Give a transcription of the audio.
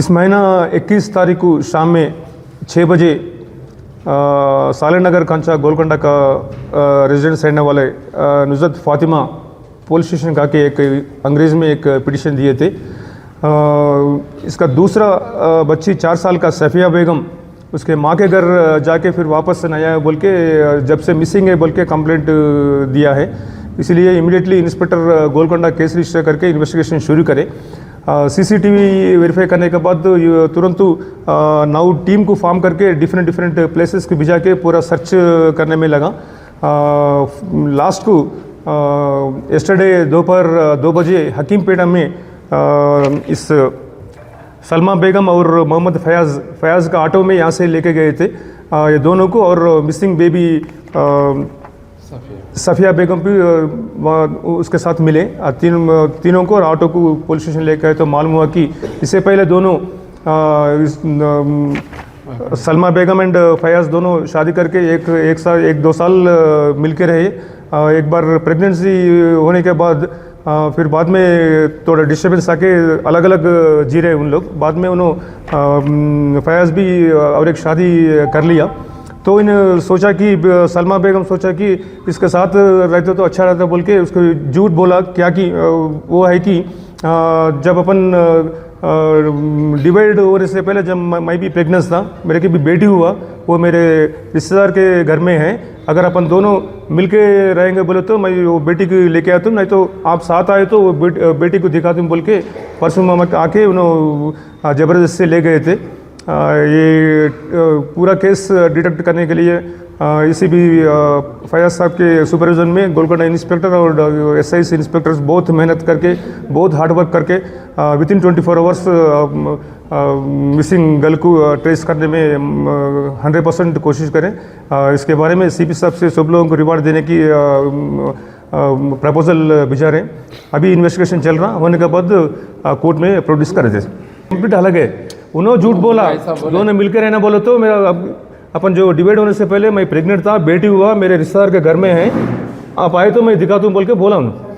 इस महीना 21 तारीख को शाम में 6 बजे सालेर नगर कंचा गोलकोंडा का रेजिडेंस रहने वाले नुसरत फातिमा पुलिस स्टेशन का के एक अंग्रेज़ में एक पिटिशन दिए थे। इसका दूसरा बच्ची 4 साल का सफ़िया बेगम उसके माँ के घर जाके फिर वापस नहीं आया बोल के जब से मिसिंग है बोल के कंप्लेंट दिया है। इसलिए immediately inspector Golconda case register करके इन्वेस्टिगेशन शुरू करे। सीसीटीवी वेरीफाई करने के बाद तुरंत नाउ टीम को फॉर्म करके डिफरेंट प्लेसेस को भिजा के पूरा सर्च करने में लगा। लास्ट को यस्टरडे दोपहर 2 बजे हकीमपेटा में इस सलमा बेगम और मोहम्मद फयाज़ का ऑटो में यहाँ से लेके गए थे ये दोनों को, और मिसिंग बेबी सफ़िया बेगम भी उसके साथ मिले। तीनों को और ऑटो को पुलिस स्टेशन लेकर आए तो मालूम हुआ कि इससे पहले दोनों सलमा बेगम एंड फयाज़ दोनों शादी करके एक दो साल मिलके रहे। एक बार प्रेगनेंसी होने के बाद फिर बाद में थोड़ा डिस्टर्बेंस आके अलग अलग जी रहे उन लोग। बाद में उन्होंने फयाज़ भी और एक शादी कर लिया। तो इन सोचा कि सलमा बेगम सोचा कि इसके साथ रहते तो अच्छा रहता बोल के उसको झूठ बोला क्या कि वो है कि जब अपन डिवाइड होने से पहले जब मैं भी प्रेगनेंट था, मेरे की भी बेटी हुआ, वो मेरे रिश्तेदार के घर में है। अगर अपन दोनों मिलके रहेंगे बोले तो मैं वो बेटी को लेके आता हूँ, नहीं तो आप साथ आए तो वो बेटी को दिखा दूँ बोल के परसों मामा आके उन्होंने ज़बरदस्ती से ले गए थे। ये पूरा केस डिटेक्ट करने के लिए इसी भी फयाज़ साहब के सुपरविजन में गोलकोंडा इंस्पेक्टर और एसआईसी इंस्पेक्टर्स बहुत मेहनत करके बहुत हार्ड वर्क करके with in 24 hours missing girl को ट्रेस करने में 100% कोशिश करें। इसके बारे में सीपी साहब से सब लोगों को रिवार्ड देने की प्रपोजल भिजा रहे। अभी इन्वेस्टिगेशन चल रहा होने के बाद कोर्ट में प्रोड्यूस कर देते। कंप्लीट अलग है, उन्होंने झूठ बोला, दोनों मिलकर रहना बोले तो मेरा अपन जो डिवाइड होने से पहले मैं प्रेग्नेंट था, बेटी हुआ, मेरे रिश्तेदार के घर में है, आप आए तो मैं दिखा दूँ बोल के बोला उन्होंने।